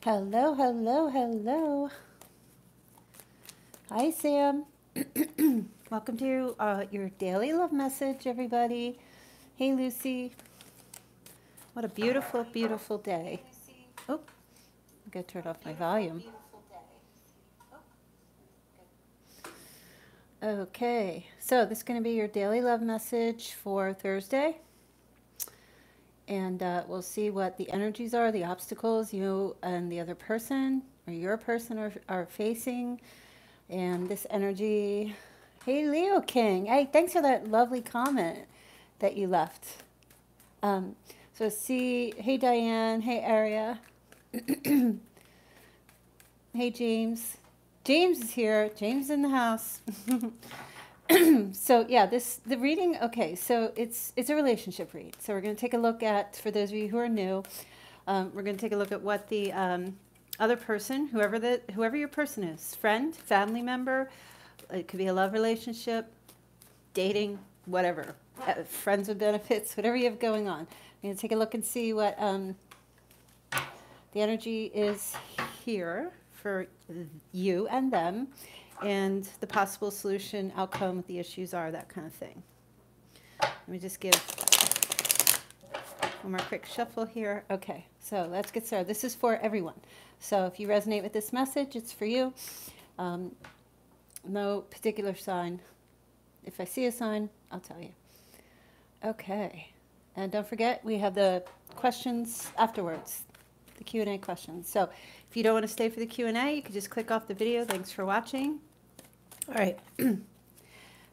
Hello, hello, hello. Hi, Sam. Welcome to your daily love message, everybody. Hey, Lucy. What a beautiful, beautiful day. Oh, I gotta turn off my volume. Okay, so this is going to be your daily love message for Thursday. And we'll see what the energies are, the obstacles you and the other person or your person are facing. And this energy. Hey, Leo King. Hey, thanks for that lovely comment that you left. So see, hey, Diane. Hey, Aria. Hey, James. James is here. James is in the house. So yeah, the reading. Okay, so it's a relationship read. So we're going to take a look at, for those of you who are new, we're going to take a look at what the other person, whoever your person is, friend, family member, it could be a love relationship, dating, whatever, friends with benefits, whatever you have going on. I'm going to take a look and see what the energy is here for you and them, and the possible solution, outcome, what the issues are, that kind of thing. Let me just give one more quick shuffle here. Okay, so let's get started. This is for everyone. So if you resonate with this message, it's for you. No particular sign. If I see a sign, I'll tell you. Okay, and don't forget, we have the questions afterwards, the Q&A questions. So if you don't want to stay for the Q&A, you can just click off the video. Thanks for watching. All right,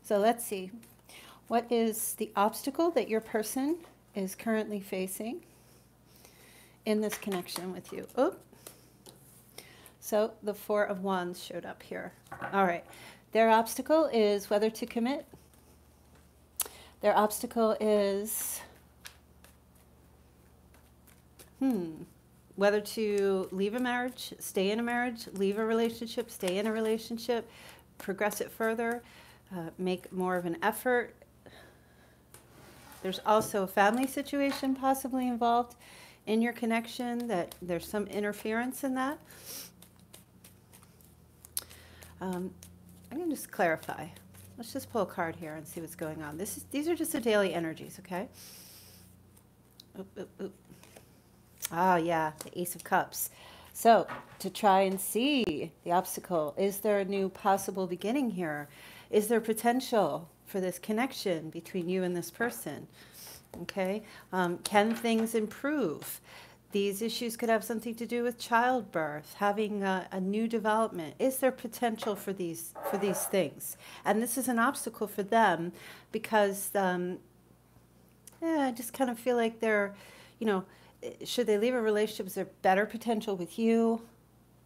so let's see. What is the obstacle that your person is currently facing in this connection with you? Oh, so the Four of Wands showed up here. All right, their obstacle is whether to commit. Their obstacle is whether to leave a marriage, stay in a marriage, leave a relationship, stay in a relationship, progress it further, make more of an effort. There's also a family situation possibly involved in your connection, that there's some interference in that. I'm going to just clarify. Let's just pull a card here and see what's going on. These are just the daily energies, okay? Oop, oop, oop. Ah, yeah, the Ace of Cups. So, to try and see the obstacle, is there a new possible beginning here? Is there potential for this connection between you and this person? Okay, can things improve? These issues could have something to do with childbirth, having a new development. Is there potential for these things? And this is an obstacle for them because I just kind of feel like they're, should they leave a relationship? Is there better potential with you?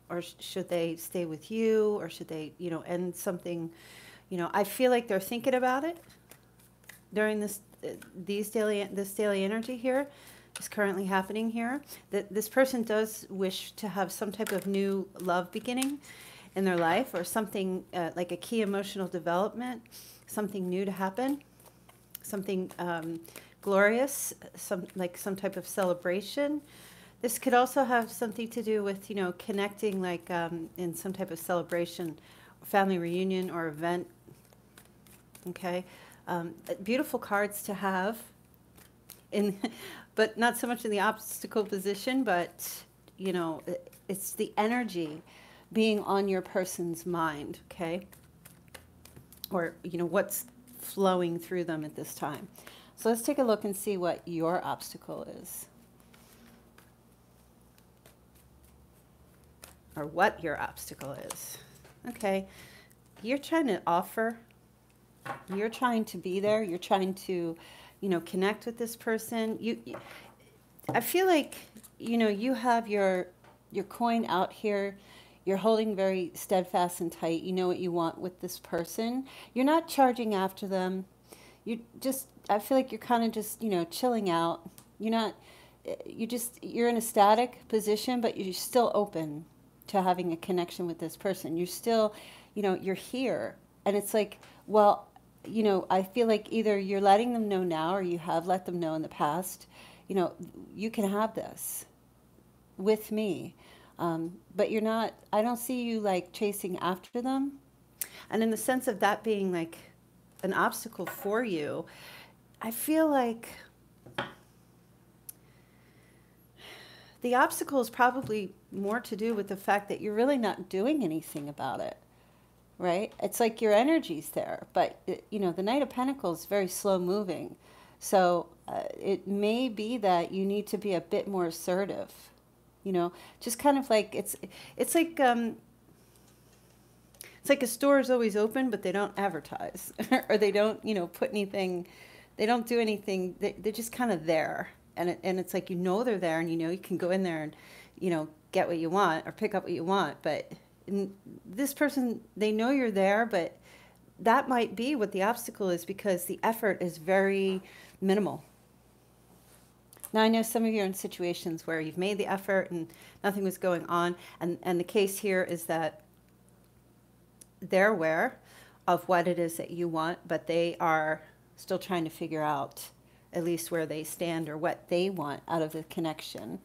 Or should they stay with you? Or should they, end something? I feel like they're thinking about it during this daily energy here is currently happening here. That this person does wish to have some type of new love beginning in their life, or something like a key emotional development, something new to happen, something glorious, some type of celebration. This could also have something to do with, connecting in some type of celebration, family reunion or event. Okay, beautiful cards to have, but not so much in the obstacle position, but, it's the energy being on your person's mind, okay? Or, what's flowing through them at this time. So let's take a look and see what your obstacle is. Or what your obstacle is. Okay, you're trying to offer. You're trying to be there. You're trying to, connect with this person. I feel like, you have your coin out here. You're holding very steadfast and tight. You know what you want with this person. You're not charging after them. I feel like you're kind of just, chilling out. You're in a static position, but you're still open to having a connection with this person. You're still, you're here. And it's like, well, I feel like either you're letting them know now, or you have let them know in the past, you can have this with me. But you're not, I don't see you like chasing after them. And in the sense of that being like an obstacle for you, I feel like the obstacle is probably more to do with the fact that you're really not doing anything about it, right? It's like your energy's there, but you know, the Knight of Pentacles is very slow moving. So it may be that you need to be a bit more assertive, you know, just kind of like it's like a store is always open, but they don't advertise or they don't, you know, put anything, they don't do anything. They're just kind of there. And it's like, you know, they're there and, you know, you can go in there and, you know, get what you want or pick up what you want. But this person, they know you're there, but that might be what the obstacle is because the effort is very minimal. Now, I know some of you are in situations where you've made the effort and nothing was going on. And the case here is that they're aware of what it is that you want, but they are still trying to figure out at least where they stand or what they want out of the connection.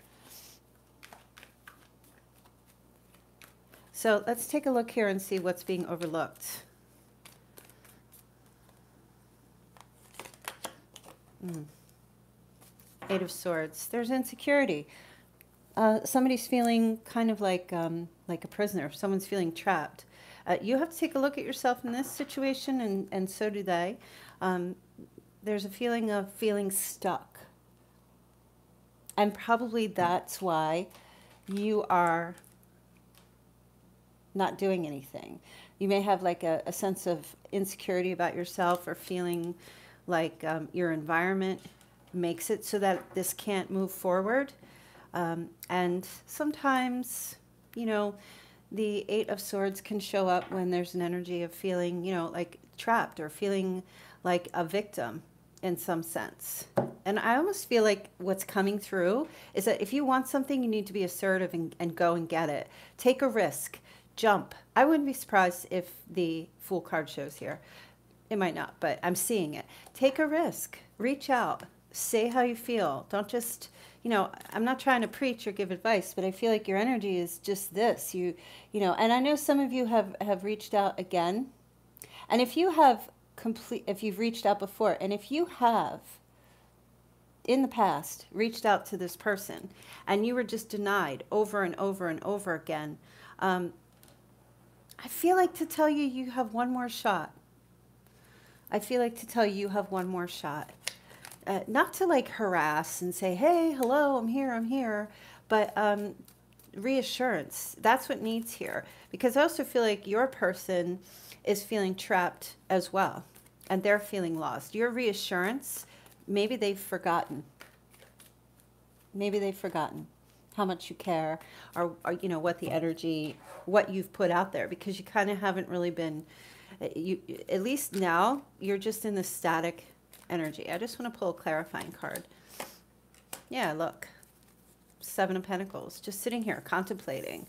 So let's take a look here and see what's being overlooked. Eight of Swords. There's insecurity. Somebody's feeling kind of like a prisoner. Someone's feeling trapped. You have to take a look at yourself in this situation, and so do they. There's a feeling of feeling stuck. And probably that's why you are not doing anything. You may have like a sense of insecurity about yourself or feeling like your environment makes it so that this can't move forward. And sometimes, you know, the Eight of Swords can show up when there's an energy of feeling, you know, like trapped or feeling like a victim in some sense. And I almost feel like what's coming through is that if you want something, you need to be assertive and go and get it. Take a risk. Jump. I wouldn't be surprised if the Fool card shows here. It might not, but I'm seeing it. Take a risk. Reach out. Say how you feel. Don't just, you know, I'm not trying to preach or give advice, but I feel like your energy is just this. You know, and I know some of you have reached out again. And if you have if you've reached out before, and if you have in the past reached out to this person and you were just denied over and over and over again, I feel like to tell you, you have one more shot. I feel like to tell you, you have one more shot. Not to like harass and say, hey, hello, I'm here, but reassurance. That's what needs here. Because I also feel like your person is feeling trapped as well, and they're feeling lost. Your reassurance, maybe they've forgotten. Maybe they've forgotten how much you care, or you know, what the energy, what you've put out there, because you kind of haven't really been, at least now, you're just in the static energy. I just want to pull a clarifying card. Yeah, look. Seven of Pentacles, just sitting here contemplating.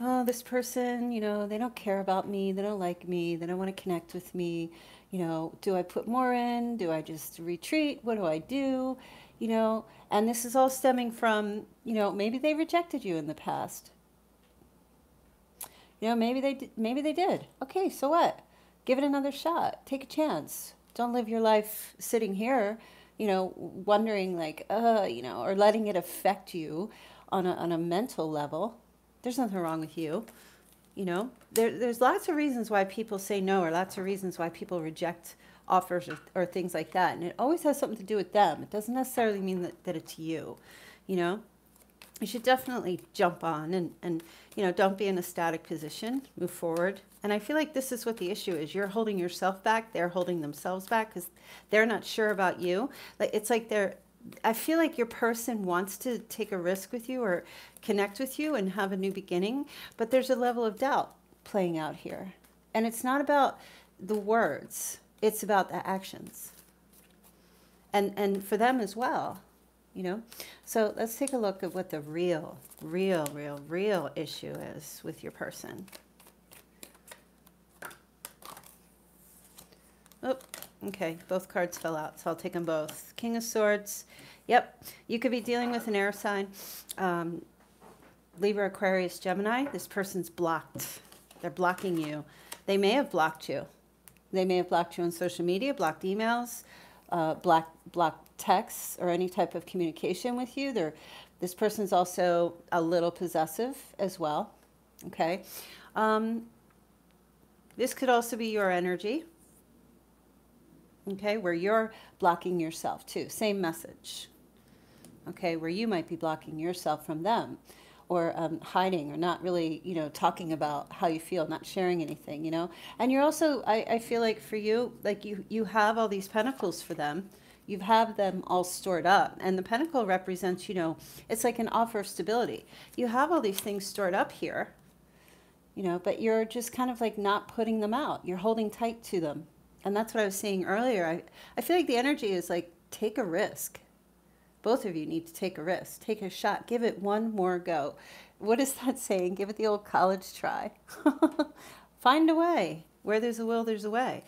Oh, this person, you know, they don't care about me. They don't like me. They don't want to connect with me. You know, do I put more in? Do I just retreat? What do I do? You know, and this is all stemming from, you know, maybe they rejected you in the past. You know, maybe they did. Okay, so what? Give it another shot. Take a chance. Don't live your life sitting here, you know, wondering like, you know, or letting it affect you on a mental level. There's nothing wrong with you. You know, there's lots of reasons why people say no, or lots of reasons why people reject offers or things like that. And it always has something to do with them. It doesn't necessarily mean that it's you, you know. You should definitely jump on and, you know, don't be in a static position. Move forward. And I feel like this is what the issue is. You're holding yourself back. They're holding themselves back because they're not sure about you. Like, it's like I feel like your person wants to take a risk with you or connect with you and have a new beginning, but there's a level of doubt playing out here. And it's not about the words. It's about the actions. And for them as well, you know. So let's take a look at what the real issue is with your person. Oh, okay, both cards fell out, so I'll take them both. King of Swords. Yep, you could be dealing with an air sign. Libra, Aquarius, Gemini, this person's blocked. They're blocking you. They may have blocked you. They may have blocked you on social media, blocked emails, blocked texts, or any type of communication with you. This person's also a little possessive as well. Okay. This could also be your energy. Okay, where you're blocking yourself too. Same message. Okay, where you might be blocking yourself from them, or hiding, or not really, talking about how you feel, not sharing anything, And you're also, I feel like for you, like you have all these pentacles for them. You have them all stored up. And the pentacle represents, it's like an offer of stability. You have all these things stored up here, but you're just kind of like not putting them out. You're holding tight to them. And that's what I was saying earlier. I feel like the energy is like, take a risk. Both of you need to take a risk. Take a shot. Give it one more go. What is that saying? Give it the old college try. Find a way. Where there's a will, there's a way.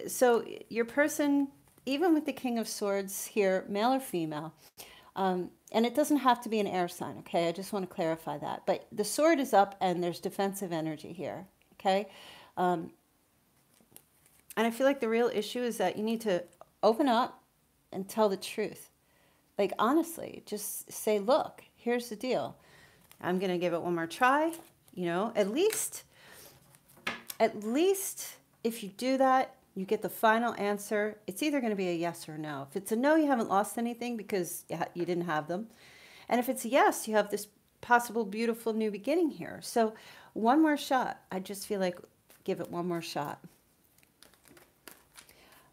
So your person, even with the King of Swords here, male or female, and it doesn't have to be an air sign, okay? I just want to clarify that. But the sword is up and there's defensive energy here, okay? And I feel like the real issue is that you need to open up and tell the truth. Like, honestly, just say, look, here's the deal. I'm going to give it one more try. At least if you do that, you get the final answer. It's either going to be a yes or a no. If it's a no, you haven't lost anything because you didn't have them. And if it's a yes, you have this possible beautiful new beginning here. So one more shot. I just feel like give it one more shot.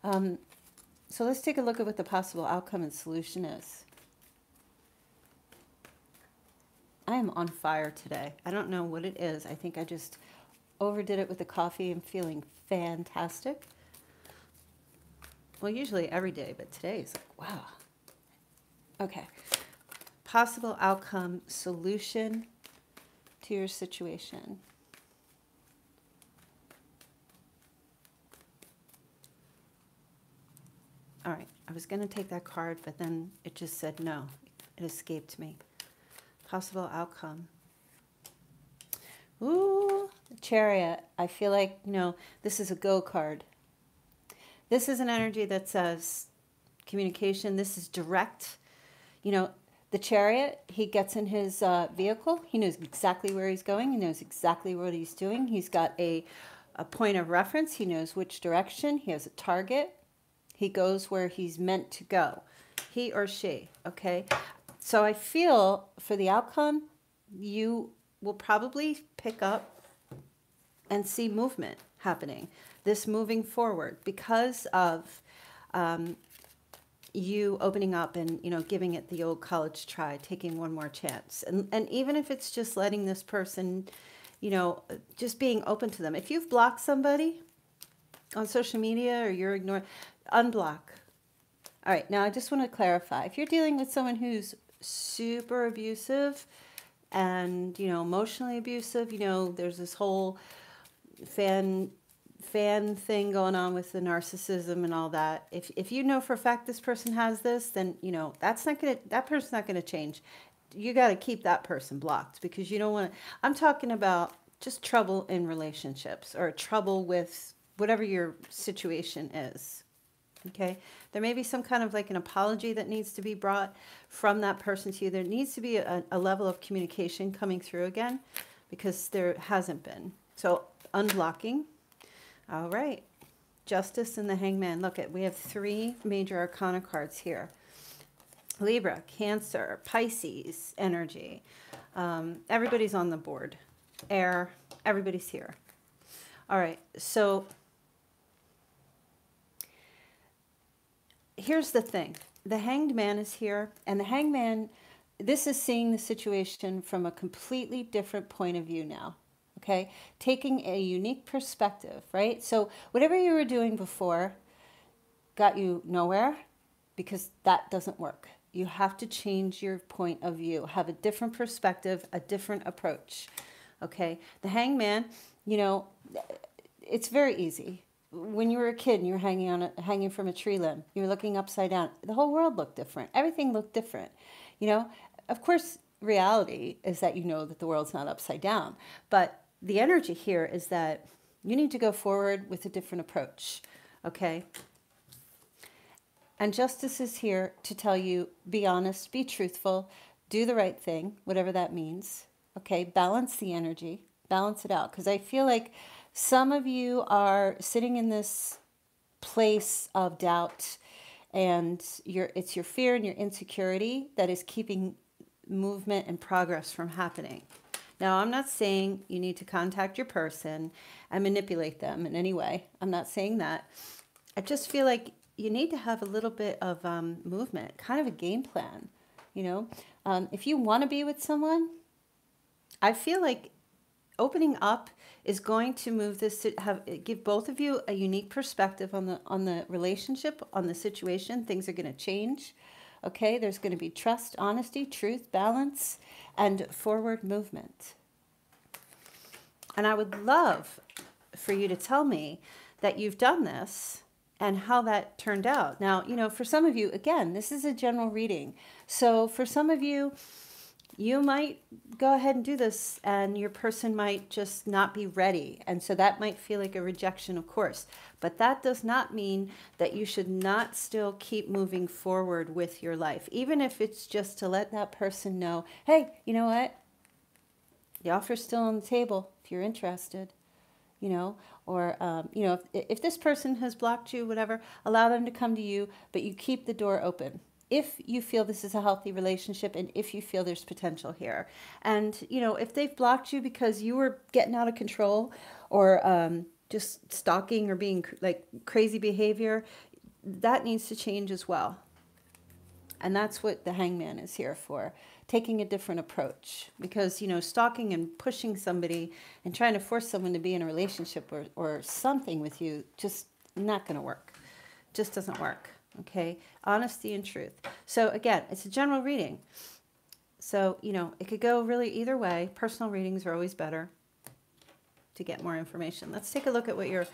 So let's take a look at what the possible outcome and solution is. I am on fire today. I don't know what it is. I think I just overdid it with the coffee. I'm feeling fantastic. Well, usually every day, but today is like, wow. Okay. Possible outcome, solution to your situation. All right, I was going to take that card, but then it just said no. It escaped me. Possible outcome. Ooh, the Chariot. I feel like, this is a go card. This is an energy that says communication. This is direct. The Chariot, he gets in his vehicle. He knows exactly where he's going. He knows exactly what he's doing. He's got a point of reference. He knows which direction. He has a target. He goes where he's meant to go, he or she, okay? So I feel for the outcome, you will probably pick up and see movement happening, this moving forward because of you opening up and, giving it the old college try, taking one more chance. And even if it's just letting this person, just being open to them. If you've blocked somebody on social media or you're ignoring, unblock. All right, now I just want to clarify. If you're dealing with someone who's super abusive and, emotionally abusive, there's this whole fan thing going on with the narcissism and all that. If you know for a fact this person has this, then, that person's not going to change. You got to keep that person blocked because you don't want to. I'm talking about just trouble in relationships or trouble with whatever your situation is. Okay, there may be some kind of like an apology that needs to be brought from that person to you. There needs to be a level of communication coming through again because there hasn't been. So unblocking. All right. Justice and the Hangman. Look, we have 3 major arcana cards here. Libra, Cancer, Pisces energy. Everybody's on the board. Air, everybody's here. All right, so here's the thing. The Hanged Man is here, and the Hanged Man, this is seeing the situation from a completely different point of view now, okay? Taking a unique perspective, right? So whatever you were doing before got you nowhere because that doesn't work. You have to change your point of view, have a different perspective, a different approach, okay? The Hanged Man, it's very easy. When you were a kid and you were hanging from a tree limb, you were looking upside down. The whole world looked different. Everything looked different. Of course, reality is that you know that the world's not upside down. But the energy here is that you need to go forward with a different approach, okay? And justice is here to tell you, be honest, be truthful, do the right thing, whatever that means, okay? Balance the energy, balance it out. Because I feel like some of you are sitting in this place of doubt, and it's your fear and your insecurity that is keeping movement and progress from happening. Now, I'm not saying you need to contact your person and manipulate them in any way. I'm not saying that. I just feel like you need to have a little bit of movement, kind of a game plan, you know. If you want to be with someone, I feel like opening up is going to move this to give both of you a unique perspective on the relationship, on the situation. Things are going to change. Okay, there's going to be trust, honesty, truth, balance, and forward movement. And I would love for you to tell me that you've done this and how that turned out. Now, you know, for some of you, again, this is a general reading. So for some of you, you might go ahead and do this and your person might just not be ready. And so that might feel like a rejection, of course. But that does not mean that you should not still keep moving forward with your life. Even if it's just to let that person know, hey, you know what? The offer's still on the table if you're interested, you know. Or, you know, if this person has blocked you, whatever, allow them to come to you, but you keep the door open. If you feel this is a healthy relationship and if you feel there's potential here. And, you know, if they've blocked you because you were getting out of control or just stalking or being like crazy behavior, that needs to change as well. And that's what the Hangman is here for, taking a different approach. Because, you know, stalking and pushing somebody and trying to force someone to be in a relationship or something with you, just not going to work. Just doesn't work. Okay, honesty and truth. So again, it's a general reading. So, you know, it could go really either way. Personal readings are always better to get more information. Let's take a look at what your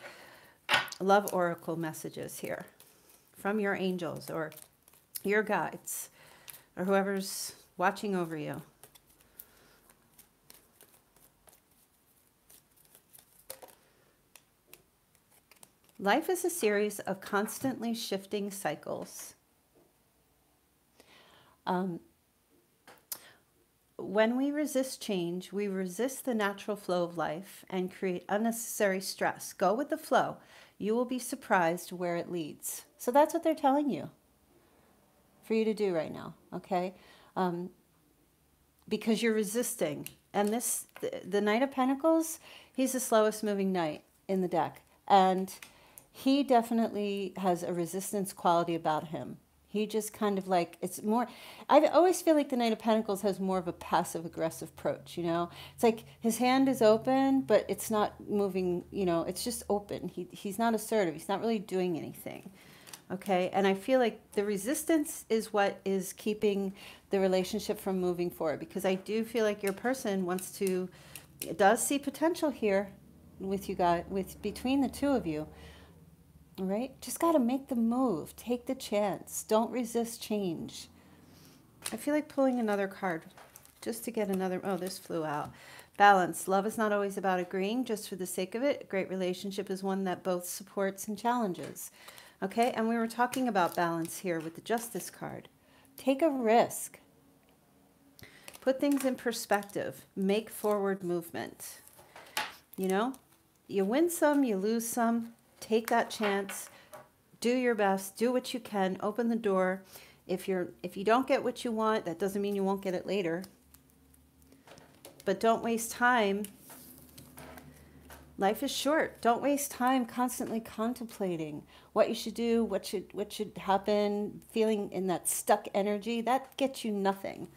love oracle message is here from your angels or your guides or whoever's watching over you. Life is a series of constantly shifting cycles. When we resist change, we resist the natural flow of life and create unnecessary stress. Go with the flow. You will be surprised where it leads. So that's what they're telling you for you to do right now, okay? Because you're resisting. And the Knight of Pentacles, he's the slowest moving knight in the deck. And he definitely has a resistance quality about him. He just kind of like, it's more, I always feel like the Knight of Pentacles has more of a passive-aggressive approach, you know? It's like his hand is open, but it's not moving, you know, it's just open. He's not assertive. He's not really doing anything, okay? And I feel like the resistance is what is keeping the relationship from moving forward, because I do feel like your person does see potential here with you guys, between the two of you. All right, just got to make the move. Take the chance. Don't resist change. I feel like pulling another card just to get another. Oh, this flew out. Balance. Love is not always about agreeing just for the sake of it. A great relationship is one that both supports and challenges. Okay, and we were talking about balance here with the Justice card. Take a risk. Put things in perspective. Make forward movement. You know, you win some, you lose some. Take that chance, do your best, do what you can, open the door. If you don't get what you want, that doesn't mean you won't get it later. But don't waste time. Life is short. Don't waste time constantly contemplating what you should do, what should happen, feeling in that stuck energy. That gets you nothing.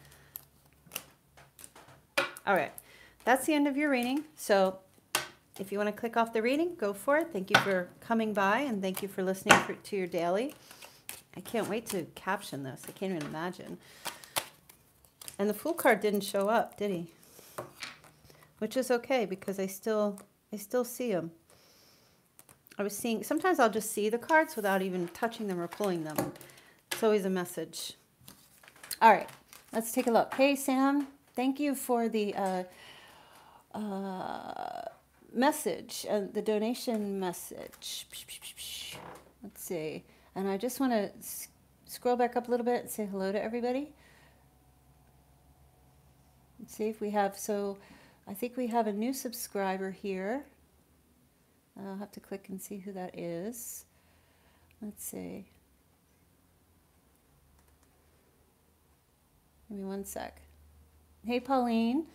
All right, that's the end of your reading. So if you want to click off the reading, go for it. Thank you for coming by, and thank you for listening to your daily. I can't wait to caption this. I can't even imagine. And the Fool card didn't show up, did he? Which is okay, because I still see him. I was seeing, sometimes I'll just see the cards without even touching them or pulling them. It's always a message. All right, let's take a look. Hey, Sam. Thank you for the message, the donation message. Let's see. And I just want to scroll back up a little bit and say hello to everybody. Let's see if we have, so I think we have a new subscriber here. I'll have to click and see who that is. Let's see. Give me one sec. Hey, Pauline.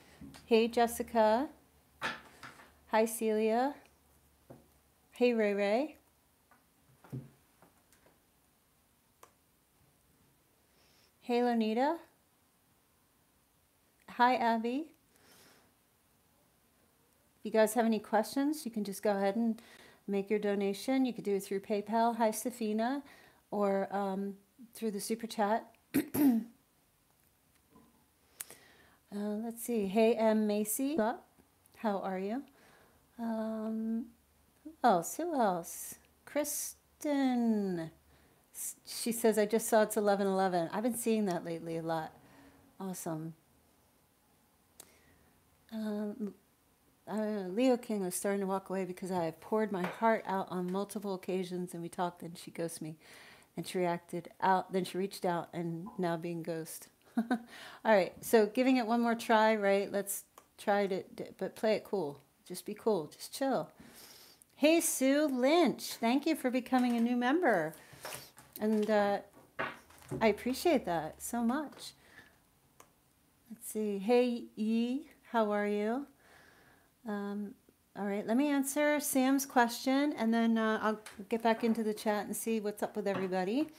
Hey, Jessica. Hi, Celia. Hey, Ray Ray. Hey, Lonita. Hi, Abby. If you guys have any questions, you can just go ahead and make your donation. You could do it through PayPal. Hi, Safina. Or through the Super Chat. Let's see. Hey, M. Macy. What's up? How are you? Who else? Who else? Kristen. She says, I just saw it's 11:11. I've been seeing that lately a lot. Awesome. Leo King was starting to walk away because I poured my heart out on multiple occasions and we talked and she ghosted me. And she reacted out, then she reached out and now being ghost. All right, so giving it one more try, right? Let's try to, but play it cool. Just be cool, just chill. Hey, Sue Lynch, thank you for becoming a new member. And I appreciate that so much. Let's see. Hey, Yi, how are you? All right, let me answer Sam's question, and then I'll get back into the chat and see what's up with everybody.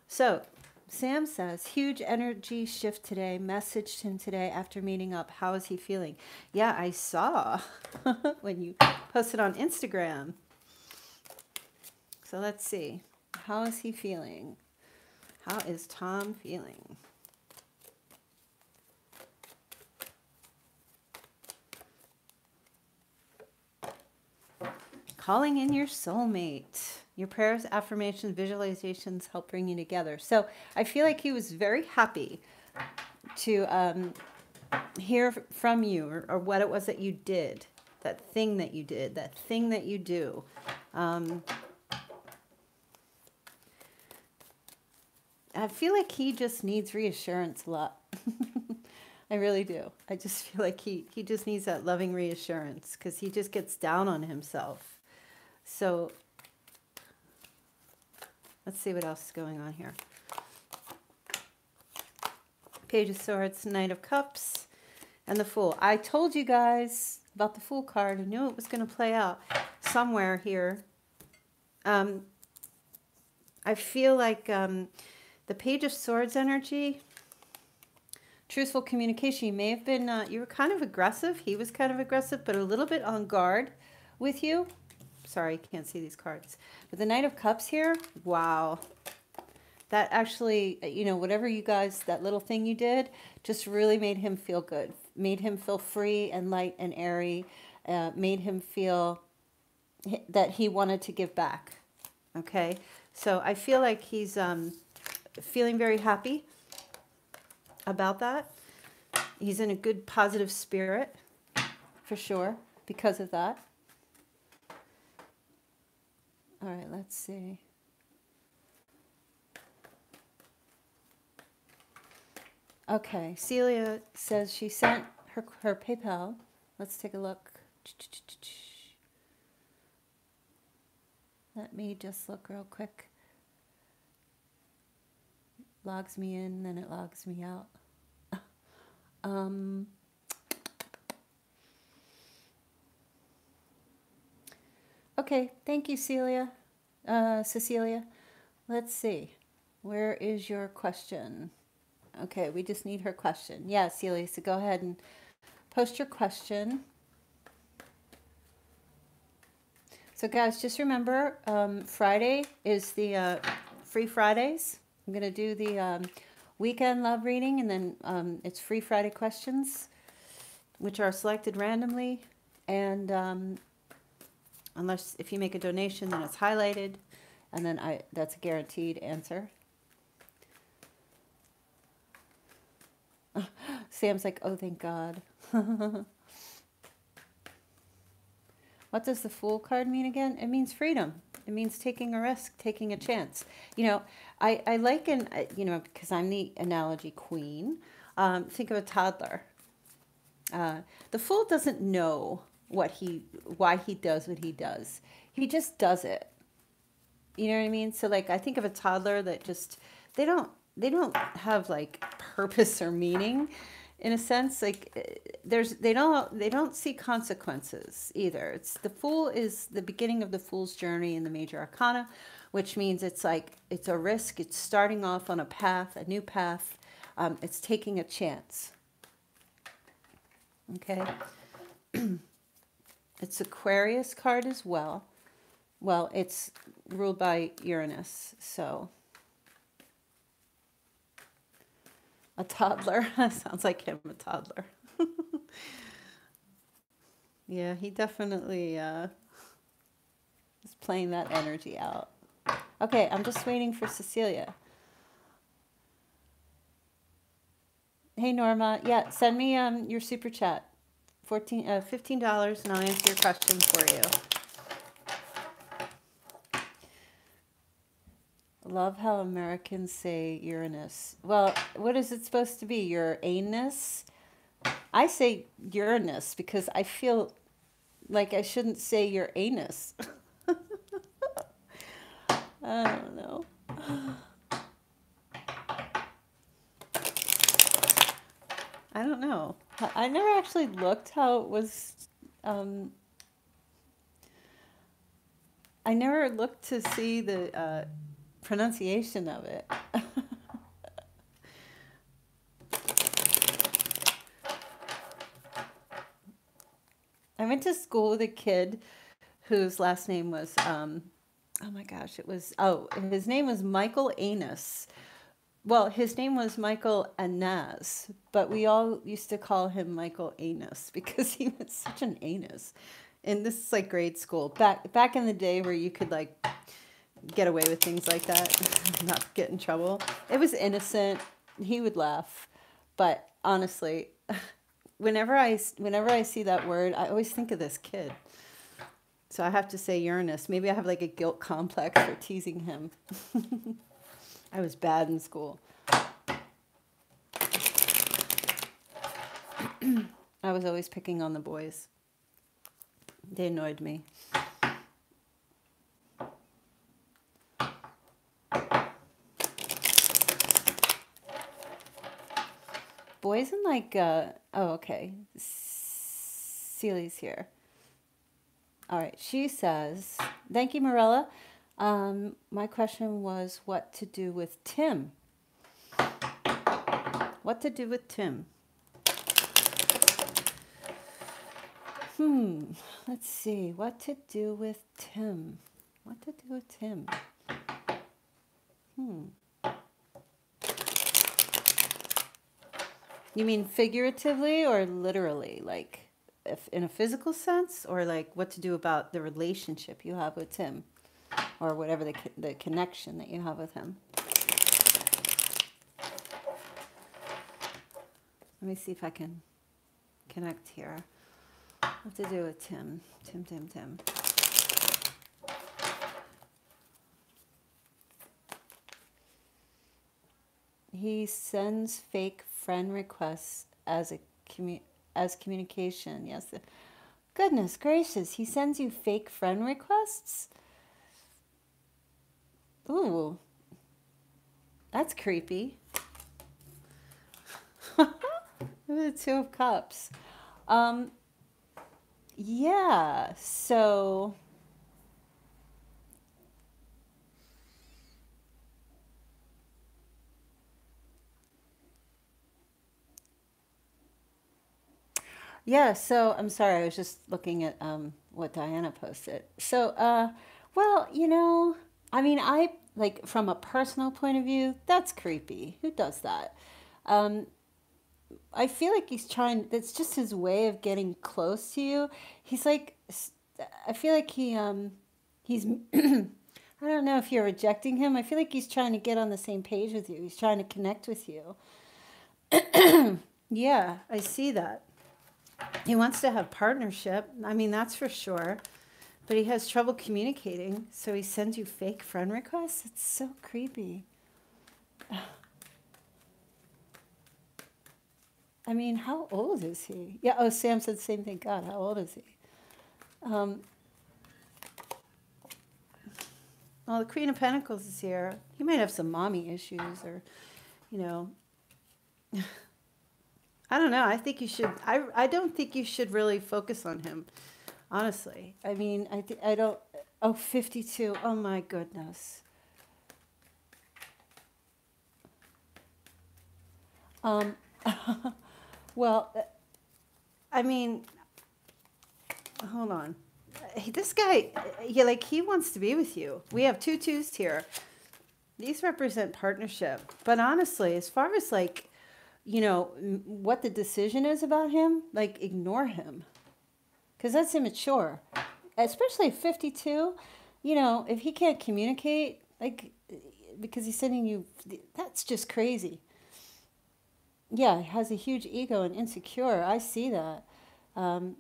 So, Sam says, huge energy shift today. Messaged him today after meeting up. How is he feeling? Yeah, I saw when you posted on Instagram. So let's see. How is he feeling? How is Tom feeling? Calling in your soulmate. Your prayers, affirmations, visualizations help bring you together. So I feel like he was very happy to hear from you or what it was that you did, that thing that you did, that thing that you do. I feel like he just needs reassurance a lot. I really do. I just feel like he just needs that loving reassurance because he just gets down on himself. So let's see what else is going on here. Page of Swords, Knight of Cups, and the Fool. I told you guys about the Fool card. I knew it was going to play out somewhere here. I feel like the Page of Swords energy, truthful communication. You may have been, you were kind of aggressive. He was kind of aggressive, but a little bit on guard with you. Sorry, can't see these cards. But the Knight of Cups here, wow. That actually, you know, whatever you guys, that little thing you did, just really made him feel good. Made him feel free and light and airy. Made him feel that he wanted to give back. Okay? So I feel like he's feeling very happy about that. He's in a good, positive spirit, for sure, because of that. All right, let's see. Okay, Celia says she sent her PayPal. Let's take a look. Let me just look real quick. Logs me in, then it logs me out. Okay, thank you, Cecilia. Let's see. Where is your question? Okay, we just need her question. Yeah, Celia, so go ahead and post your question. So guys, just remember, Friday is the Free Fridays. I'm going to do the weekend love reading, and then it's Free Friday questions, which are selected randomly. And unless if you make a donation, then it's highlighted, and then that's a guaranteed answer. Sam's like, oh, thank God. What does the Fool card mean again? It means freedom. It means taking a risk, taking a chance. You know, I liken, you know, because I'm the analogy queen, think of a toddler. The Fool doesn't know why he does what he does. He just does it. You know what I mean? So like, I think of a toddler that just, they don't have like purpose or meaning in a sense. Like they don't see consequences either. The Fool is the beginning of the Fool's journey in the major arcana, which means it's like, it's a risk. It's starting off on a path, a new path. It's taking a chance. Okay. It's Aquarius card as well. Well, it's ruled by Uranus, so a toddler. Sounds like him, a toddler. Yeah, he definitely is playing that energy out. Okay, I'm just waiting for Cecilia. Hey, Norma. Yeah, send me your super chat. $15, and I'll answer your question for you. Love how Americans say Uranus. Well, what is it supposed to be? Your anus? I say Uranus because I feel like I shouldn't say your anus. I don't know. I don't know. I never actually looked how it was. I never looked to see the pronunciation of it. I went to school with a kid whose last name was, oh my gosh, his name was Michael Anus. Well, his name was Michael Anaz, but we all used to call him Michael Anus because he was such an anus. And this is like grade school, back in the day where you could like get away with things like that, not get in trouble. It was innocent. He would laugh, but honestly, whenever I see that word, I always think of this kid. So I have to say Uranus. Maybe I have like a guilt complex for teasing him. I was bad in school. I was always picking on the boys. They annoyed me. Boys and like, oh, okay. Celie's here. All right, she says, thank you, Marilla. My question was what to do with Tim. What to do with Tim? Let's see. What to do with Tim? What to do with Tim? You mean figuratively or literally? Like if in a physical sense? Or like what to do about the relationship you have with Tim? Or whatever the connection that you have with him. Let me see if I can connect here. What to do with Tim? Tim. He sends fake friend requests as communication. Yes. Goodness gracious, he sends you fake friend requests? Ooh, that's creepy. The Two of Cups. Yeah, so yeah, so I'm sorry, I was just looking at what Diana posted. So well, you know, I mean, I like from a personal point of view, that's creepy. Who does that? I feel like he's trying, that's just his way of getting close to you. He's like, I feel like he's, I don't know if you're rejecting him. I feel like he's trying to get on the same page with you. He's trying to connect with you. Yeah, I see that. He wants to have partnership. I mean, that's for sure. But he has trouble communicating, so he sends you fake friend requests. It's so creepy. I mean, how old is he? Yeah, oh, Sam said the same thing. God, how old is he? Well, the Queen of Pentacles is here. He might have some mommy issues or, you know. I don't know. I think you should, I don't think you should really focus on him, honestly. I mean, I don't, oh, 52. Oh, my goodness. Well, I mean, hold on. This guy, yeah, like he wants to be with you. We have 2 twos here. These represent partnership. But honestly, as far as like, you know, what the decision is about him, like ignore him. Because that's immature. Especially at 52, you know, if he can't communicate, like, because he's sending you, that's just crazy. Yeah, he has a huge ego and insecure. I see that. An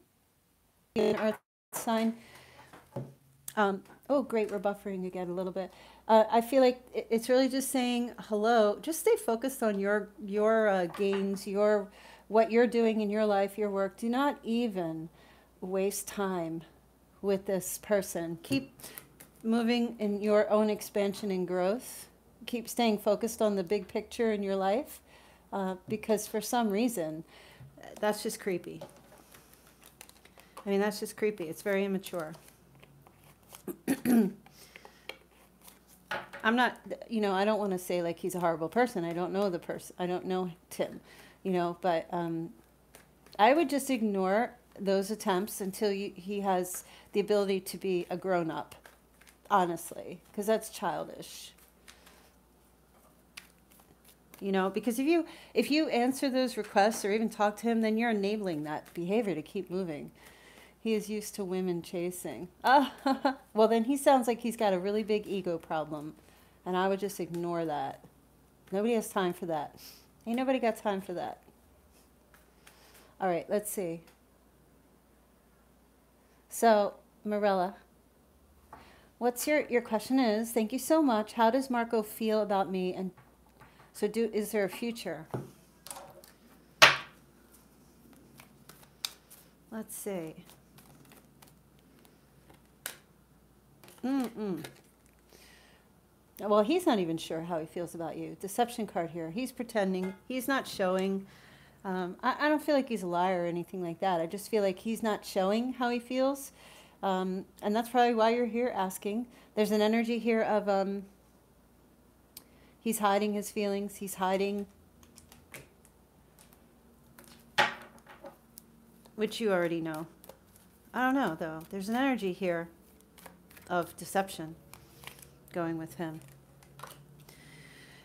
earth sign. Oh, great, we're buffering again a little bit. I feel like it's really just saying hello. Just stay focused on your gains, what you're doing in your life, your work. Do not even waste time with this person. Keep moving in your own expansion and growth. Keep staying focused on the big picture in your life, because for some reason, that's just creepy. I mean, that's just creepy. It's very immature. I'm not, you know, I don't want to say like he's a horrible person. I don't know the person. I don't know Tim, you know, but I would just ignore those attempts until he has the ability to be a grown-up, honestly, because that's childish. You know, because if you answer those requests or even talk to him, then you're enabling that behavior to keep moving. He is used to women chasing. Well, then he sounds like he's got a really big ego problem. And I would just ignore that. Nobody has time for that. Ain't nobody got time for that. All right, let's see. So, Marilla, what's your question is, thank you so much. How does Marco feel about me? And so is there a future? Let's see. Well, he's not even sure how he feels about you. Deception card here. He's pretending. He's not showing. I don't feel like he's a liar or anything like that. I just feel like he's not showing how he feels. And that's probably why you're here asking. There's an energy here of he's hiding his feelings. He's hiding, which you already know. I don't know, though. There's an energy here of deception going with him.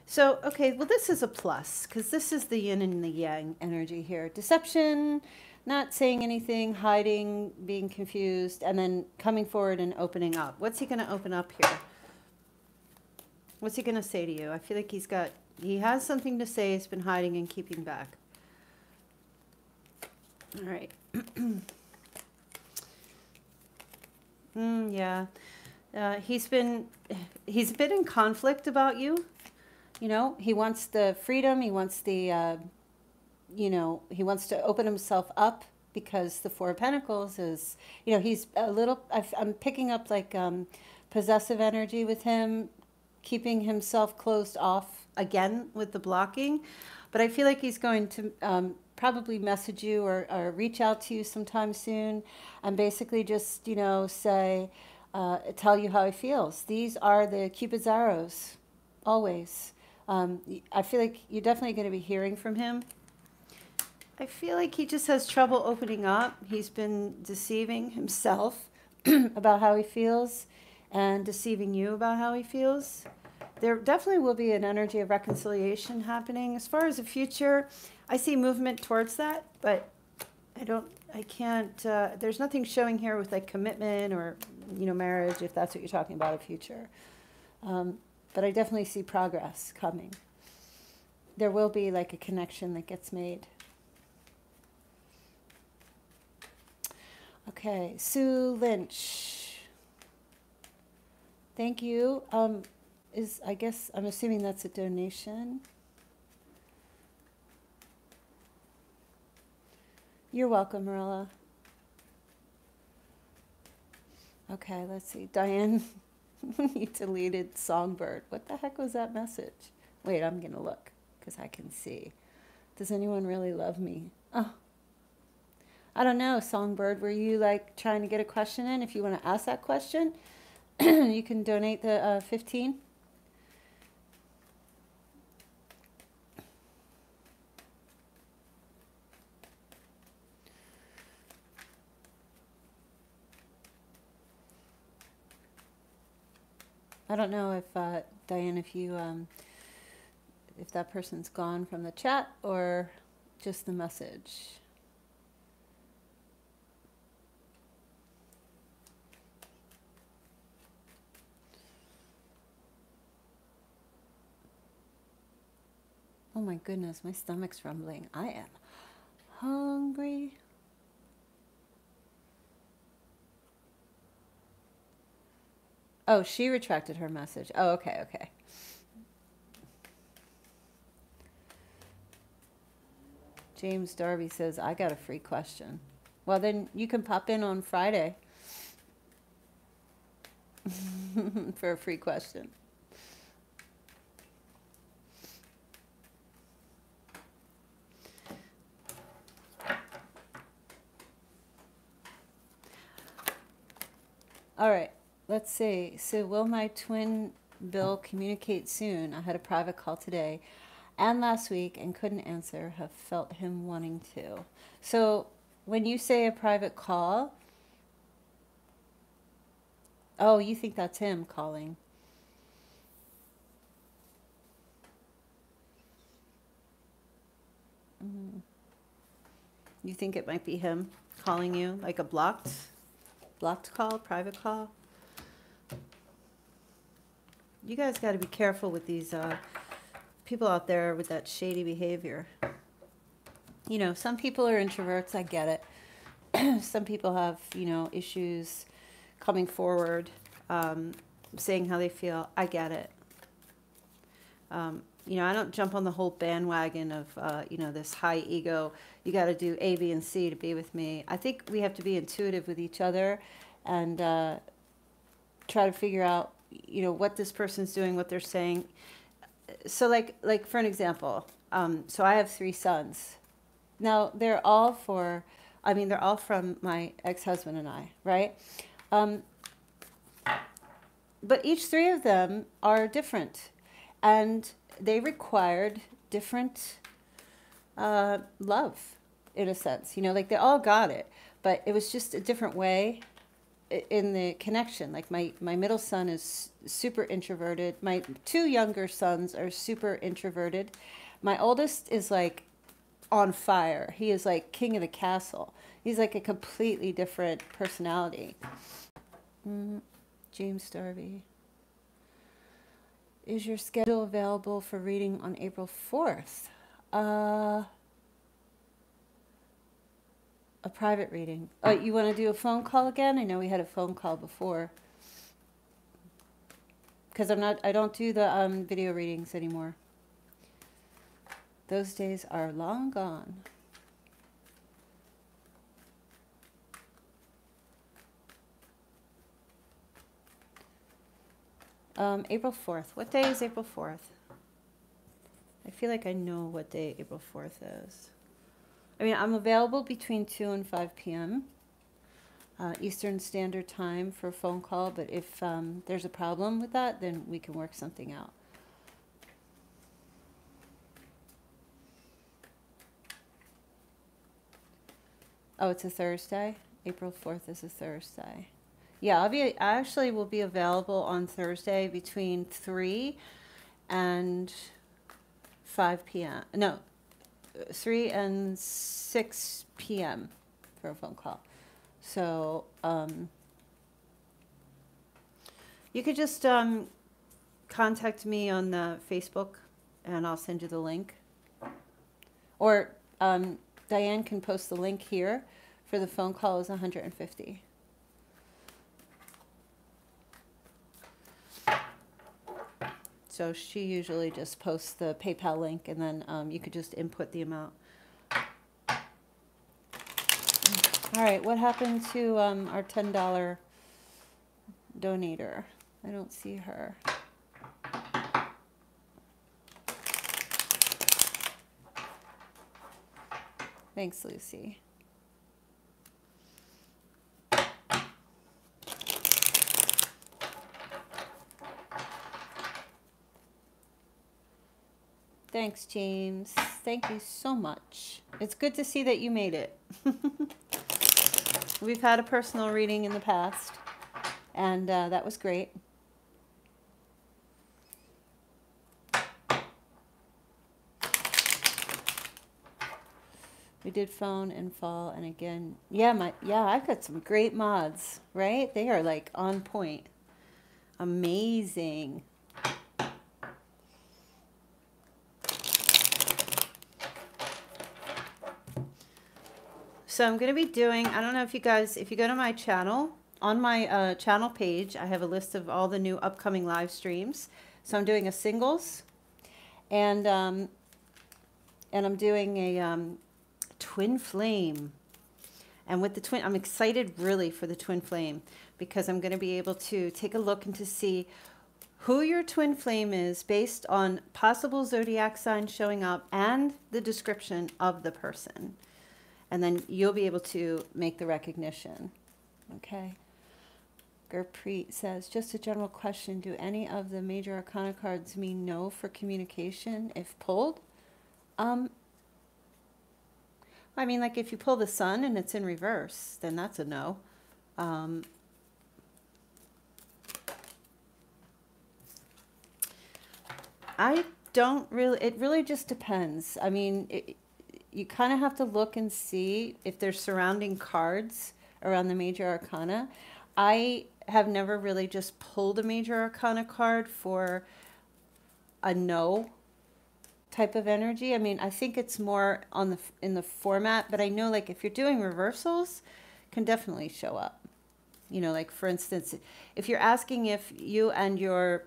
So, okay, well, this is a plus, because this is the yin and the yang energy here. Deception, not saying anything, hiding, being confused, and then coming forward and opening up. What's he going to open up here? What's he going to say to you? I feel like he has something to say. He's been hiding and keeping back. All right. Yeah. He's been in conflict about you. You know, he wants the freedom. He wants the, you know, he wants to open himself up because the Four of Pentacles is, you know, he's a little, I'm picking up like possessive energy with him, keeping himself closed off again with the blocking. But I feel like he's going to probably message you or reach out to you sometime soon and basically just, you know, say, tell you how he feels. These are the Cupid's arrows, always. I feel like you're definitely going to be hearing from him. I feel like he just has trouble opening up. He's been deceiving himself about how he feels and deceiving you about how he feels. There definitely will be an energy of reconciliation happening. As far as the future, I see movement towards that, but I can't, there's nothing showing here with like commitment or, you know, marriage, if that's what you're talking about, a future. But I definitely see progress coming. There will be like a connection that gets made. Okay, Sue Lynch. Thank you. I guess I'm assuming that's a donation. You're welcome, Marilla. Okay, let's see. Diane, you deleted Songbird. What the heck was that message? Wait, I'm going to look because I can see. Does anyone really love me? Oh, I don't know, Songbird. Were you like trying to get a question in? If you want to ask that question, you can donate the 15. I don't know if Diane, if that person's gone from the chat or just the message. Oh my goodness, my stomach's rumbling. I am hungry. Oh, she retracted her message. Oh, okay, okay. James Darby says, I got a free question. Well, then you can pop in on Friday for a free question. All right, let's see. So will my twin Bill communicate soon? I had a private call today and last week and couldn't answer. Have felt him wanting to. So when you say a private call, oh, you think that's him calling. You think it might be him calling you, like a blocked call, private call? You guys got to be careful with these people out there with that shady behavior. You know, some people are introverts, I get it. Some people have, you know, issues coming forward, saying how they feel, I get it. You know, I don't jump on the whole bandwagon of, you know, this high ego, you got to do A, B, and C to be with me. I think we have to be intuitive with each other and try to figure out, you know, what this person's doing, what they're saying. So like for an example, so I have 3 sons. Now they're all from my ex-husband and I, right? But each 3 of them are different and they required different love in a sense, you know, like they all got it, but it was just a different way in the connection. Like my middle son is super introverted. My 2 younger sons are super introverted. My oldest is like on fire. He is like king of the castle. He's like a completely different personality. James Darby. Is your schedule available for reading on April 4th? A private reading. Oh, you want to do a phone call again? I know we had a phone call before. Because I don't do the video readings anymore. Those days are long gone. April 4th. What day is April 4th? I feel like I know what day April 4th is. I mean, I'm available between 2 and 5 p.m. Eastern Standard Time for a phone call, but if there's a problem with that, then we can work something out. Oh, it's a Thursday? April 4th is a Thursday. Yeah, I actually will be available on Thursday between 3 and 5 p.m. No, 3 and 6 p.m. for a phone call. So you could just contact me on the Facebook and I'll send you the link. Or Diane can post the link here for the phone call is $150. So she usually just posts the PayPal link, and then you could just input the amount. All right, what happened to our $10 donator? I don't see her. Thanks, Lucy. Thanks, James. Thank you so much. It's good to see that you made it. We've had a personal reading in the past, and that was great. We did phone and fall, and again, yeah, I've got some great mods, right? They are like on point. Amazing. So I'm going to be doing, I don't know if you guys, if you go to my channel, on my channel page, I have a list of all the new upcoming live streams. So I'm doing a singles, and I'm doing a twin flame. And with the twin, I'm excited really for the twin flame, because I'm going to be able to take a look and to see who your twin flame is based on possible zodiac signs showing up and the description of the person. And then you'll be able to make the recognition. Okay. Gurpreet says, just a general question. Do any of the major arcana cards mean no for communication if pulled? I mean, like if you pull the sun and it's in reverse, then that's a no. I don't really, it really just depends. I mean, you kind of have to look and see if there's surrounding cards around the major arcana. I have never really just pulled a major arcana card for a no type of energy. I mean, I think it's more on in the format, but I know like if you're doing reversals, can definitely show up. You know, like for instance, if you're asking if you and your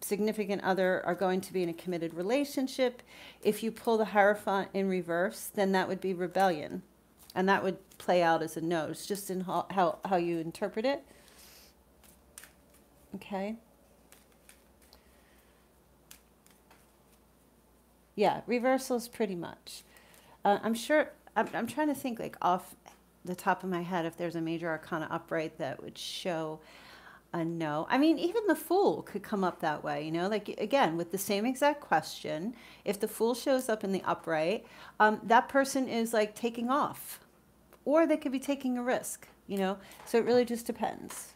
significant other are going to be in a committed relationship, if you pull the Hierophant in reverse, then that would be rebellion, and that would play out as a no. It's just in how you interpret it. Okay. Yeah, reversals pretty much. I'm sure, I'm trying to think like off the top of my head if there's a major arcana upright that would show a no. I mean, even the Fool could come up that way, you know, like again, with the same exact question. If the Fool shows up in the upright, that person is like taking off, or they could be taking a risk, you know, so it really just depends.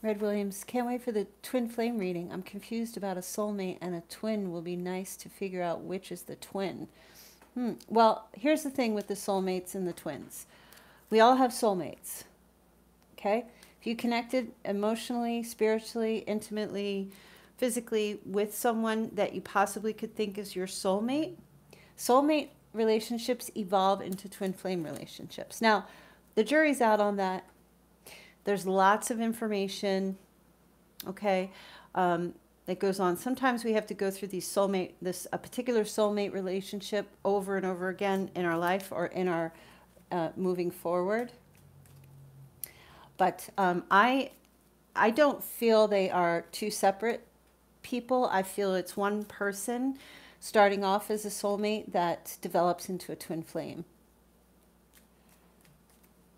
Red Williams, can't wait for the twin flame reading. I'm confused about a soulmate and a twin. Will be nice to figure out which is the twin. Well, here's the thing with the soulmates and the twins. We all have soulmates, okay? If you connected emotionally, spiritually, intimately, physically with someone that you possibly could think is your soulmate, soulmate relationships evolve into twin flame relationships. Now, the jury's out on that. There's lots of information, okay, that goes on. Sometimes we have to go through these a particular soulmate relationship over and over again in our life or in our moving forward. But I don't feel they are two separate people. I feel it's one person starting off as a soulmate that develops into a twin flame.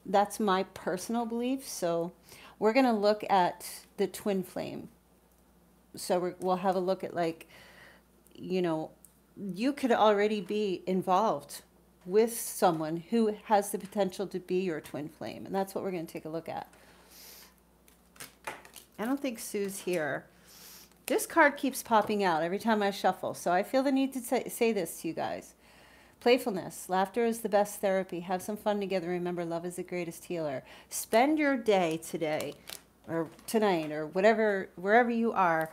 That's my personal belief. So we're going to look at the twin flame. So we'll have a look at, like, you know, you could already be involved with someone who has the potential to be your twin flame. And that's what we're going to take a look at. I don't think Sue's here. This card keeps popping out every time I shuffle. So I feel the need to say this to you guys. Playfulness. Laughter is the best therapy. Have some fun together. Remember, love is the greatest healer. Spend your day today or tonight or whatever, wherever you are,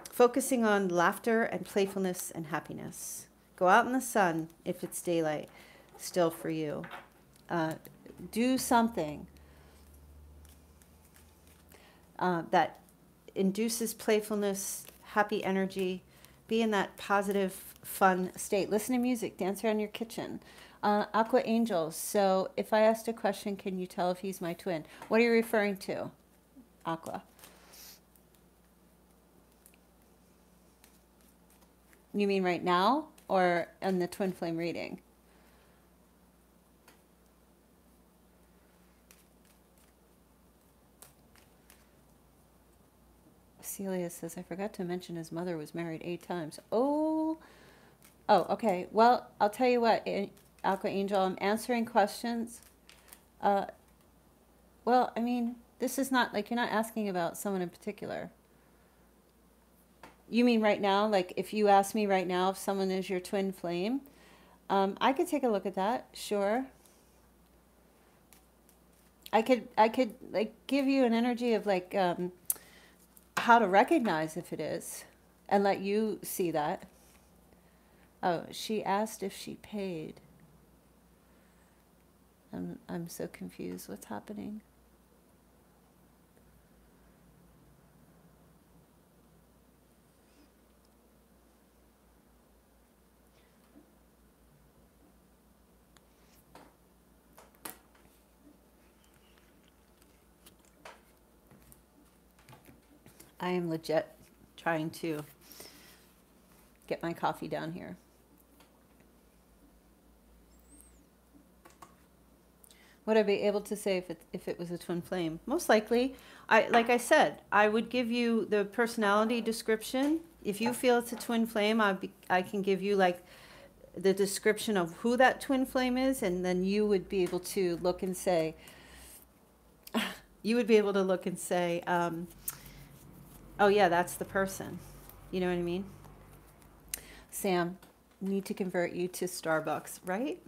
focusing on laughter and playfulness and happiness. Go out in the sun if it's daylight still for you. Do something that induces playfulness, happy energy, be in that positive, fun state. Listen to music, dance around your kitchen. Aqua Angels. So if I asked a question, can you tell if he's my twin? What are you referring to, Aqua? You mean right now or in the twin flame reading? Celia says, I forgot to mention his mother was married 8 times. Oh, okay. Well, I'll tell you what, Aqua Angel, I'm answering questions. Well, I mean, this is not, like, you're not asking about someone in particular. You mean right now, like if you ask me right now if someone is your twin flame? I could take a look at that, sure. I could like give you an energy of like how to recognize if it is and let you see that. Oh, she asked if she paid. I'm so confused. What's happening? I am legit trying to get my coffee down here. Would I be able to say if it was a twin flame? Most likely. Like I said, I would give you the personality description. If you feel it's a twin flame, I can give you like the description of who that twin flame is, and then you would be able to look and say, oh yeah, that's the person. You know what I mean? Sam, need to convert you to Starbucks, right?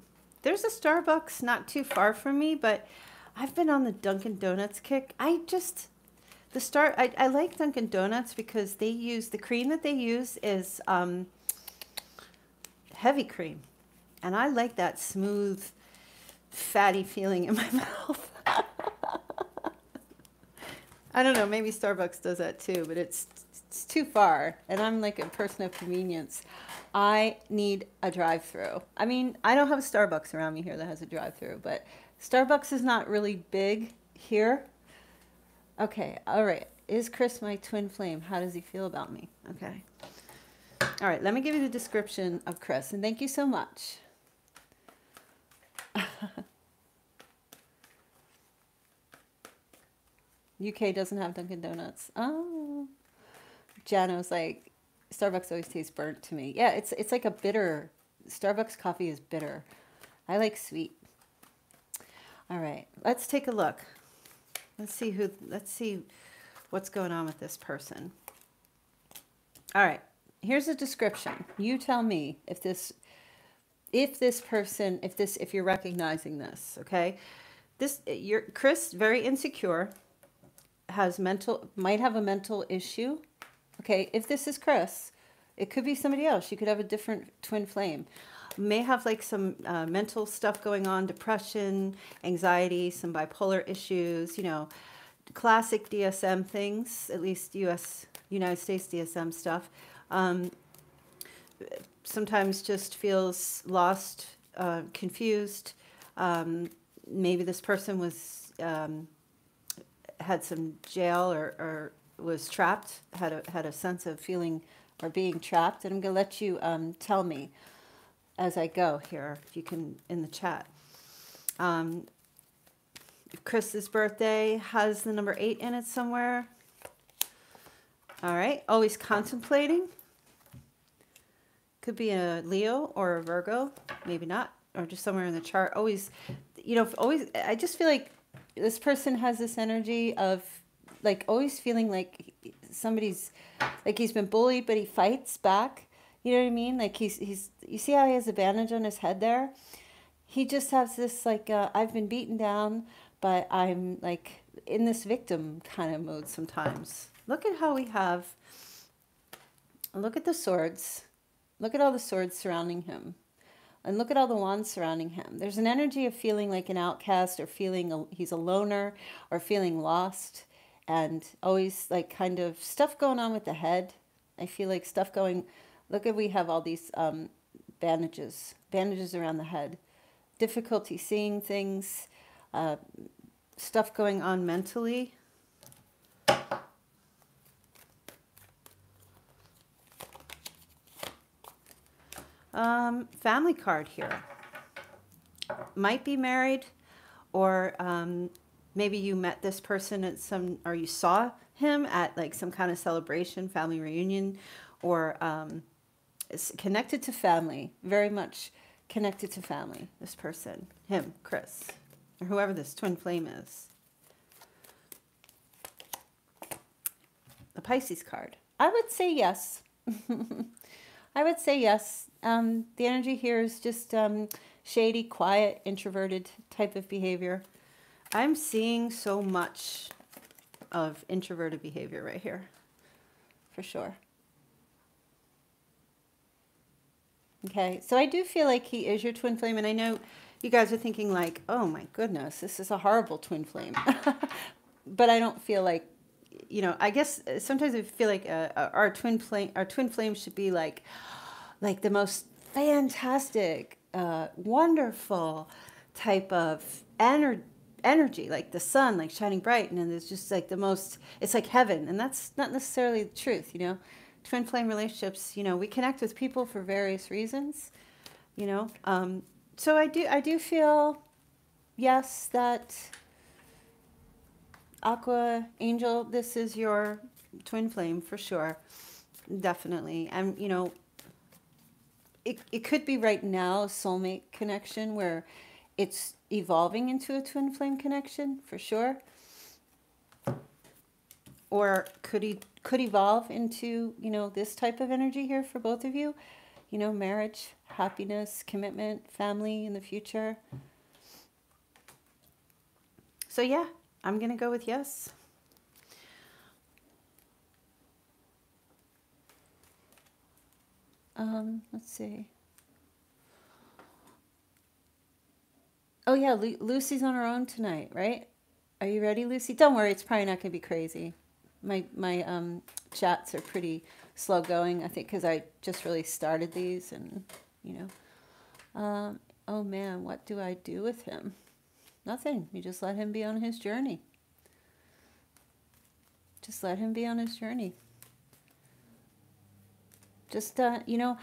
There's a Starbucks not too far from me, but I've been on the Dunkin' Donuts kick. I like Dunkin' Donuts because they use, the cream that they use is heavy cream. And I like that smooth, fatty feeling in my mouth. I don't know, maybe Starbucks does that too, but it's too far. And I'm like a person of convenience. I need a drive-through. I mean, I don't have a Starbucks around me here that has a drive-through, but Starbucks is not really big here. Okay, all right. Is Chris my twin flame? How does he feel about me? Okay. All right, let me give you the description of Chris, and thank you so much. UK doesn't have Dunkin' Donuts. Oh. Jano's like, Starbucks always tastes burnt to me. Yeah, it's like a bitter. Starbucks coffee is bitter. I like sweet. All right, let's take a look. Let's see what's going on with this person. All right, here's a description. You tell me if you're recognizing this, okay? Chris, very insecure, might have a mental issue. Okay, if this is Chris, it could be somebody else. You could have a different twin flame. May have like some mental stuff going on, depression, anxiety, some bipolar issues, you know, classic DSM things, at least United States DSM stuff. Sometimes just feels lost, confused. Maybe this person was had some jail or was trapped, had a sense of feeling or being trapped. And I'm going to let you tell me as I go here, if you can, in the chat. Chris's birthday has the number 8 in it somewhere. All right, always contemplating. Could be a Leo or a Virgo, maybe not, or just somewhere in the chart. Always, you know, I just feel like this person has this energy of like always feeling like somebody's, like he's been bullied, but he fights back. You know what I mean? Like you see how he has a bandage on his head there? He just has this like, I've been beaten down, but I'm like in this victim kind of mode sometimes. Look at how we have, look at the swords. Look at all the swords surrounding him. And look at all the wands surrounding him. There's an energy of feeling like an outcast, or feeling he's a loner, or feeling lost, and always like kind of stuff going on with the head. I feel like stuff going, look at, we have all these bandages around the head. Difficulty seeing things, stuff going on mentally. Family card here. Might be married, or maybe you met this person at some, or you saw him at like some kind of celebration, family reunion, or it's connected to family, very much connected to family, this person, him, Chris, or whoever this twin flame is. The Pisces card. I would say yes. I would say yes. The energy here is just shady, quiet, introverted type of behavior. I'm seeing so much of introverted behavior right here, for sure. Okay, so I do feel like he is your twin flame, and I know you guys are thinking like, oh my goodness, this is a horrible twin flame. But I don't feel like, you know, I guess sometimes I feel like our twin flame should be like the most fantastic, wonderful type of energy, like the sun, like shining bright, and then there's just like the most, it's like heaven, and that's not necessarily the truth, you know. Twin flame relationships, you know, we connect with people for various reasons, you know. So I do feel, yes, that Aqua Angel, this is your twin flame for sure, definitely. And you know, it could be right now a soulmate connection where it's evolving into a twin flame connection for sure, or could evolve into, you know, this type of energy here for both of you, you know, marriage, happiness, commitment, family in the future. So yeah, I'm gonna go with yes. Let's see. Oh yeah, Lucy's on her own tonight, right? Are you ready, Lucy? Don't worry, it's probably not gonna be crazy. My chats are pretty slow going, I think, because I just really started these, and you know. Oh man, what do I do with him? Nothing. You just let him be on his journey. Just let him be on his journey. Just, you know,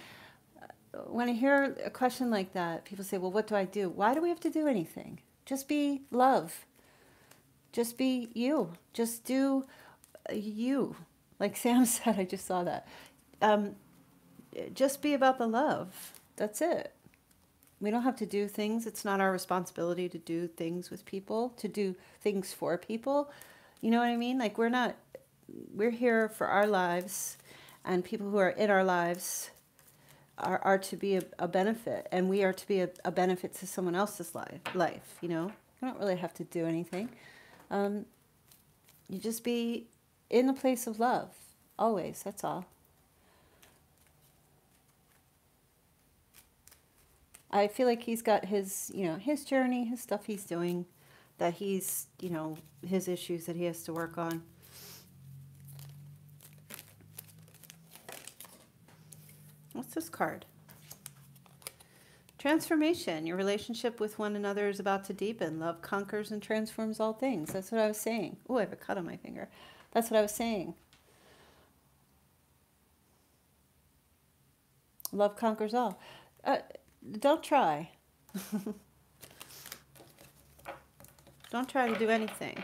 when I hear a question like that, people say, well, what do I do? Why do we have to do anything? Just be love. Just be you. Just do you. Like Sam said, I just saw that. Just be about the love. That's it. We don't have to do things. It's not our responsibility to do things with people, to do things for people. You know what I mean? Like we're here for our lives, and people who are in our lives are to be a benefit, and we are to be a benefit to someone else's life, you know? You don't really have to do anything. You just be in the place of love, always, that's all. I feel like he's got his, you know, his journey, his stuff he's doing, that he's, you know, his issues that he has to work on. What's this card? Transformation. Your relationship with one another is about to deepen. Love conquers and transforms all things. That's what I was saying. Oh, I have a cut on my finger. That's what I was saying. Love conquers all. Don't try. Don't try to do anything.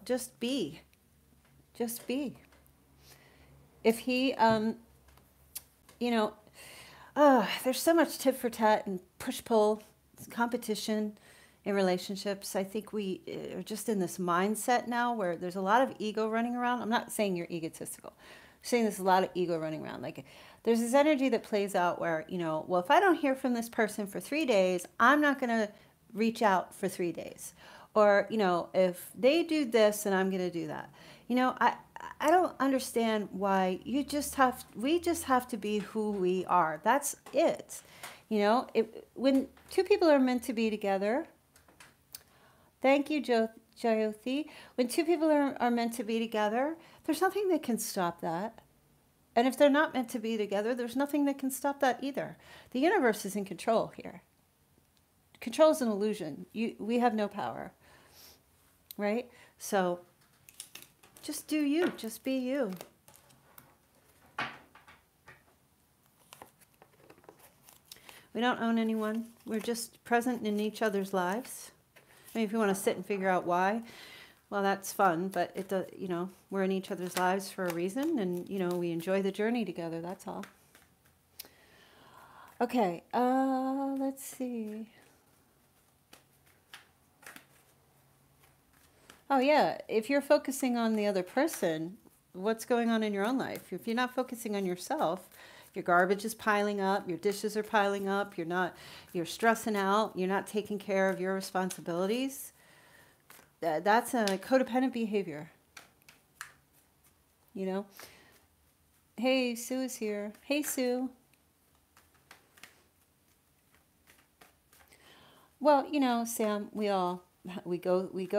Just be. Just be. If he, you know, there's so much tit for tat and push-pull, competition in relationships. I think we are just in this mindset now where there's a lot of ego running around. I'm not saying you're egotistical. I'm saying there's a lot of ego running around. Like there's this energy that plays out where, you know, well, if I don't hear from this person for 3 days, I'm not going to reach out for 3 days. Or, you know, if they do this, then I'm going to do that. You know, I don't understand why we just have to be who we are. That's it. You know, when two people are meant to be together, thank you, Jyothi. When two people are meant to be together, there's nothing that can stop that. And if they're not meant to be together, there's nothing that can stop that either. The universe is in control here. Control is an illusion. We have no power, right? So just do you. Just be you. We don't own anyone. We're just present in each other's lives. I mean, if you want to sit and figure out why, well, that's fun. But you know, we're in each other's lives for a reason, and you know, we enjoy the journey together. That's all. Okay. Let's see. Oh yeah, if you're focusing on the other person, what's going on in your own life? If you're not focusing on yourself, your garbage is piling up, your dishes are piling up, you're stressing out, you're not taking care of your responsibilities. That's a codependent behavior. You know? Hey, Sue is here. Hey, Sue. Well, you know, Sam, we go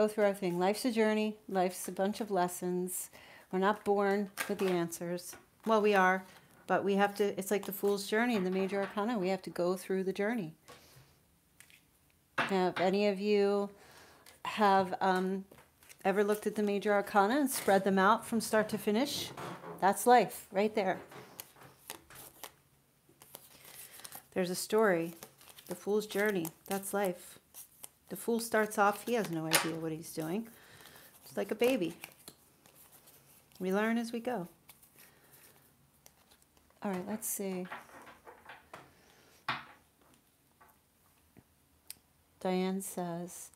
through our thing. Life's a journey. Life's a bunch of lessons. We're not born with the answers. Well, we are, but we have to, it's like the Fool's Journey in the Major Arcana. We have to go through the journey. Now, if any of you have ever looked at the Major Arcana and spread them out from start to finish, that's life right there. There's a story, the Fool's Journey, that's life. The fool starts off, he has no idea what he's doing. It's like a baby. We learn as we go. All right, let's see. Diane says,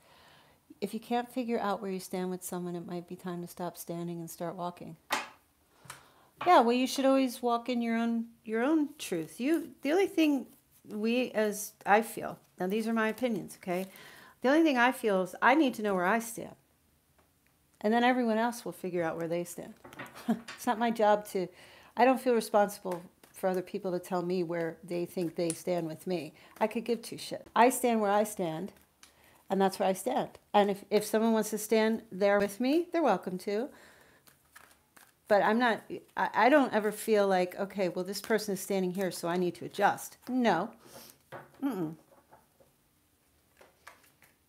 if you can't figure out where you stand with someone, it might be time to stop standing and start walking. Yeah, well, you should always walk in your own truth. The only thing as I feel, now these are my opinions, okay? The only thing I feel is I need to know where I stand. And then everyone else will figure out where they stand. It's not my job I don't feel responsible for other people to tell me where they think they stand with me. I could give two shit. I stand where I stand, and that's where I stand. And if someone wants to stand there with me, they're welcome to. But I don't ever feel like, okay, well, this person is standing here, so I need to adjust. No.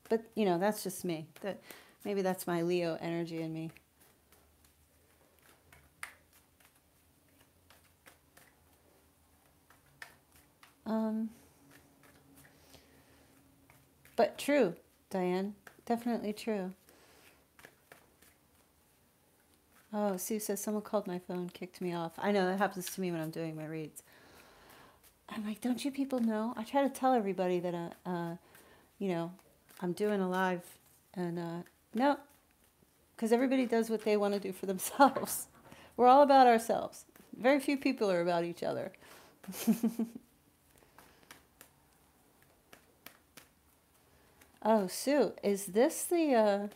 But, you know, that's just me. Maybe that's my Leo energy in me. But true, Diane. Definitely true. Oh, Sue says, someone called my phone, kicked me off. I know, that happens to me when I'm doing my reads. I'm like, don't you people know? I try to tell everybody that, you know, I'm doing a live, and no, because everybody does what they want to do for themselves. We're all about ourselves. Very few people are about each other. Oh, Sue, is this the, I'm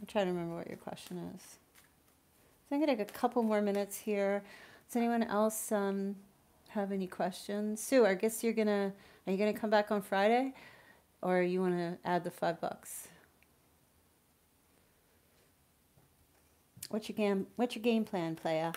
trying to remember what your question is. I think I got a couple more minutes here. Does anyone else have any questions? Sue, I guess are you gonna come back on Friday, or you want to add the $5? What's your game plan, playa?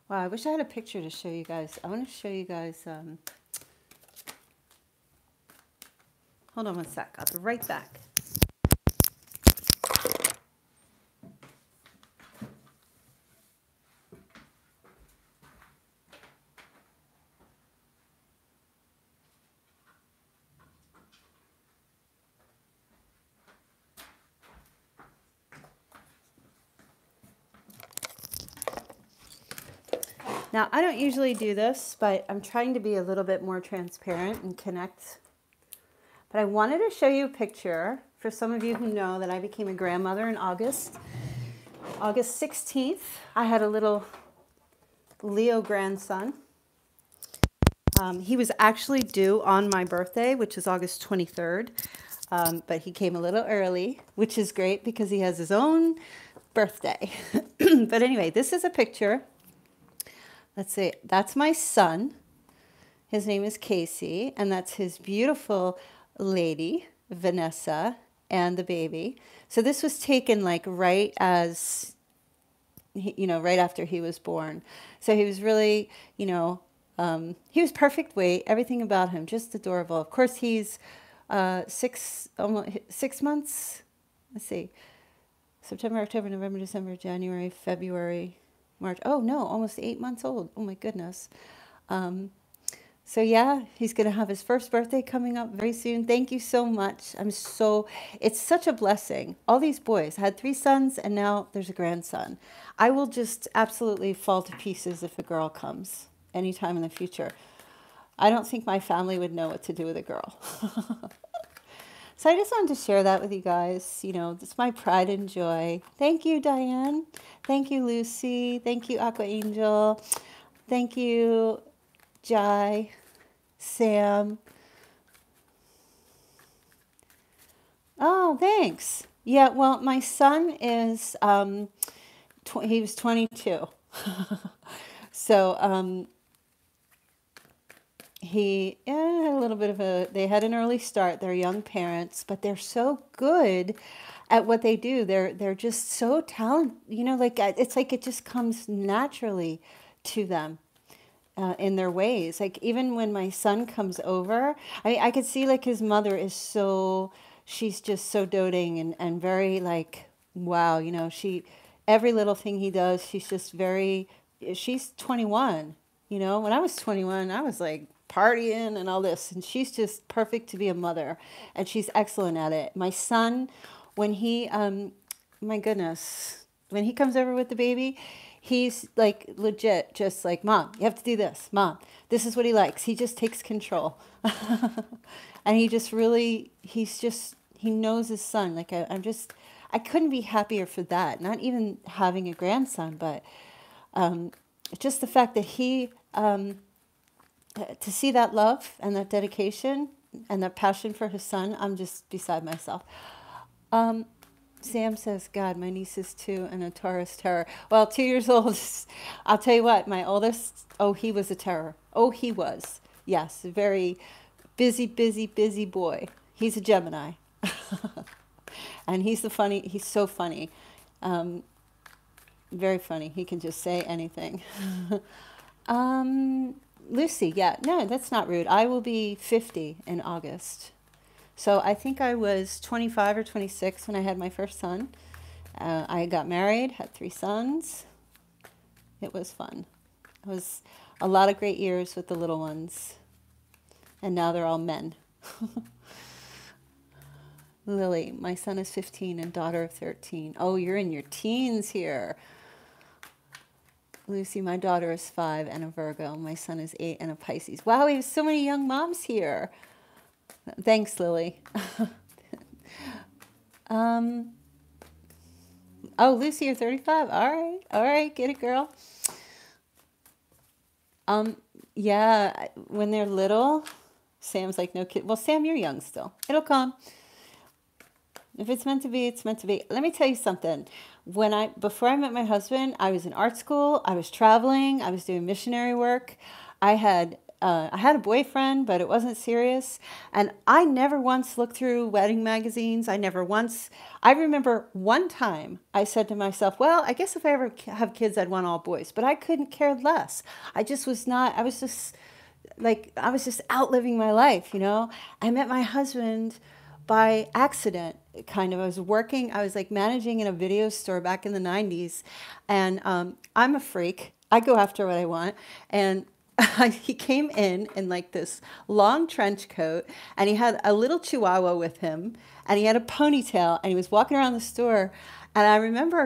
Wow, I wish I had a picture to show you guys. I want to show you guys. Hold on one sec. I'll be right back. Now, I don't usually do this, but I'm trying to be a little bit more transparent and connect. But I wanted to show you a picture for some of you who know that I became a grandmother in August. August 16th, I had a little Leo grandson. He was actually due on my birthday, which is August 23rd, but he came a little early, which is great because he has his own birthday. But anyway, this is a picture. Let's see, that's my son. His name is Casey, and that's his beautiful lady, Vanessa, and the baby. So this was taken like right as, right after he was born. So he was really, he was perfect weight, everything about him, just adorable. Of course, he's almost 6 months. Let's see, September, October, November, December, January, February, March. Oh no, almost 8 months old. Oh my goodness. So yeah, he's going to have his first birthday coming up very soon. Thank you so much. It's such a blessing. All these boys, I had 3 sons and now there's a grandson. I will just absolutely fall to pieces if a girl comes anytime in the future. I don't think my family would know what to do with a girl. So I just wanted to share that with you guys. It's my pride and joy. Thank you, Diane. Thank you, Lucy. Thank you, Aqua Angel. Thank you, Jai, Sam. Oh, thanks. Yeah, well, my son is, he was 22. So he had a little bit of they had an early start. They're young parents, but they're so good at what they do. They're just so talented, it's like it just comes naturally to them. In their ways. Like even when my son comes over, I could see like his mother is she's just so doting and very like, wow, every little thing he does, she's 21, when I was 21, I was like partying and all this, and she's just perfect to be a mother, and she's excellent at it. My son, when he, my goodness, when he comes over with the baby, he's like legit, just like, Mom, you have to do this. Mom, this is what he likes. He just takes control. And he knows his son. Like I couldn't be happier for that. Not even having a grandson, but just the fact that to see that love and that dedication and that passion for his son, I'm just beside myself. Sam says, God, my niece is 2 and a Taurus terror. Well, 2 years old, I'll tell you what, my oldest, he was a terror. Oh, he was. Yes, a very busy boy. He's a Gemini. And he's so funny. Very funny. He can just say anything. Lucy, yeah, no, that's not rude. I will be 50 in August. So I think I was 25 or 26 when I had my first son. I got married, had 3 sons. It was fun. It was a lot of great years with the little ones. And now they're all men. Lily, my son is 15 and daughter of 13. Oh, you're in your teens here. Lucy, my daughter is 5 and a Virgo. My son is 8 and a Pisces. Wow, we have so many young moms here. Thanks, Lily. Oh, Lucy, you're 35. All right, get it, girl. Yeah, when they're little, Sam's like, no kid. Well, Sam, you're young still. It'll come. If it's meant to be, it's meant to be. Let me tell you something. Before I met my husband, I was in art school. I was traveling. I was doing missionary work. I had a boyfriend, but it wasn't serious. And I never once looked through wedding magazines. I remember one time I said to myself, well, I guess if I ever have kids, I'd want all boys. But I couldn't care less. I was just outliving my life, I met my husband by accident, kind of. I was like managing in a video store back in the 90s. And I'm a freak. I go after what I want. And he came in like this long trench coat, and he had a little chihuahua with him, and he had a ponytail, and he was walking around the store. And I remember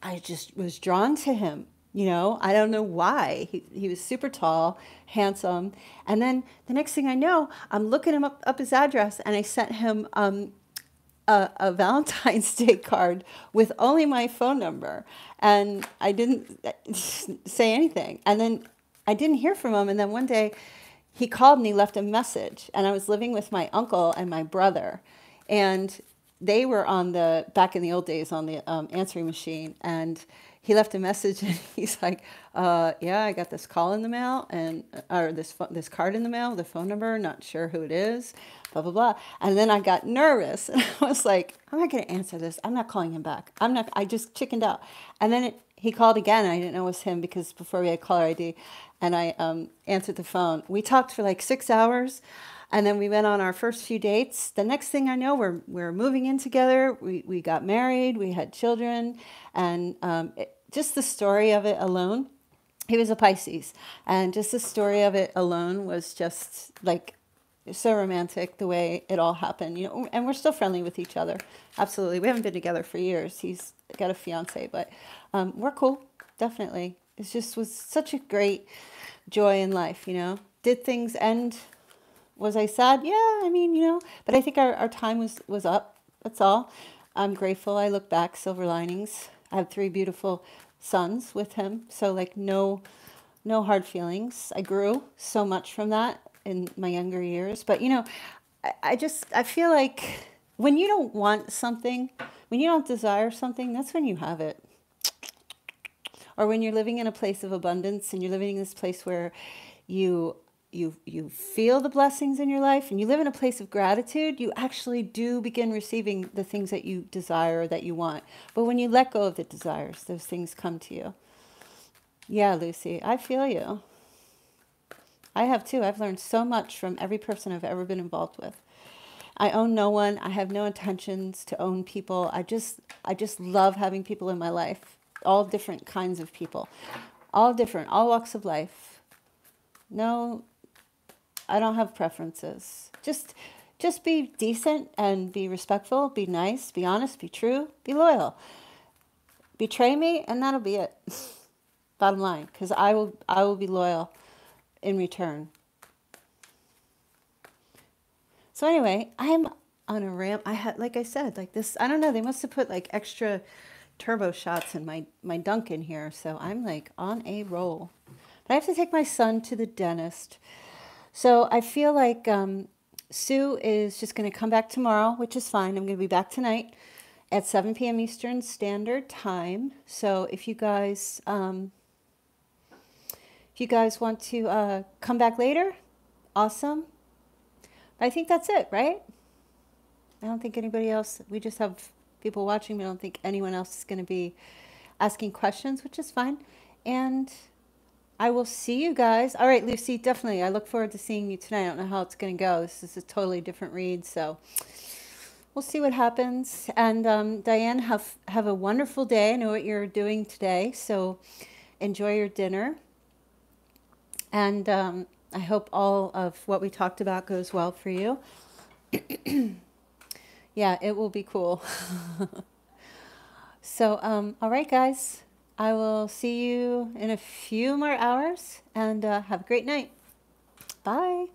I just was drawn to him, I don't know why. He was super tall, handsome. And then the next thing I know, I'm looking him up his address, and I sent him a Valentine's Day card with only my phone number. And I didn't say anything. And then I didn't hear from him. And then one day he called and he left a message, and I was living with my uncle and my brother, and they were on the, back in the old days, on the answering machine, and he left a message, and he's like, yeah, I got this call in the mail, and or this card in the mail, the phone number, not sure who it is, blah, blah, blah. And then I got nervous, and I was like, I'm not going to answer this. I'm not calling him back. I just chickened out. And then he called again, and I didn't know it was him because before we had caller ID, and I answered the phone. We talked for like 6 hours, and then we went on our first few dates. The next thing I know, we're moving in together. We got married. We had children, and just the story of it alone. He was a Pisces, and just the story of it alone was just like so romantic, the way it all happened, you know. And we're still friendly with each other. Absolutely, we haven't been together for years. He's got a fiance, but we're cool, definitely. It just was such a great joy in life, you know. Did things end? Was I sad? Yeah, I mean, you know, but I think our time was up. That's all. I'm grateful. I look back, silver linings. I have 3 beautiful sons with him, so like no hard feelings. I grew so much from that in my younger years. But you know, I feel like when you don't want something, when you don't desire something, that's when you have it. Or when you're living in a place of abundance, and you're living in this place where you feel the blessings in your life, and you live in a place of gratitude, you actually do begin receiving the things that you desire, that you want. But when you let go of the desires, those things come to you. Yeah, Lucy, I feel you. I have too. I've learned so much from every person I've ever been involved with. I own no one. I have no intentions to own people. I just love having people in my life. All different kinds of people. All different, all walks of life. No, I don't have preferences. Just be decent and be respectful, be nice, be honest, be true, be loyal. Betray me, and that'll be it. Bottom line, because I will be loyal in return. So anyway, I'm on a ramp. I had, like I said, like this, I don't know, they must have put like extra turbo shots in my dunk in here, so I'm like on a roll. But I have to take my son to the dentist. So I feel like Sue is just going to come back tomorrow, which is fine. I'm going to be back tonight at 7 p.m. Eastern Standard Time. So if you guys want to come back later, awesome. But I think that's it, right? I don't think anybody else, we just have people watching. We don't think anyone else is going to be asking questions, which is fine. And I will see you guys. All right, Lucy, definitely. I look forward to seeing you tonight. I don't know how it's going to go. This is a totally different read, so we'll see what happens. And Diane, have a wonderful day. I know what you're doing today, so enjoy your dinner. And I hope all of what we talked about goes well for you. Yeah, it will be cool. So, all right, guys. I will see you in a few more hours, and have a great night. Bye.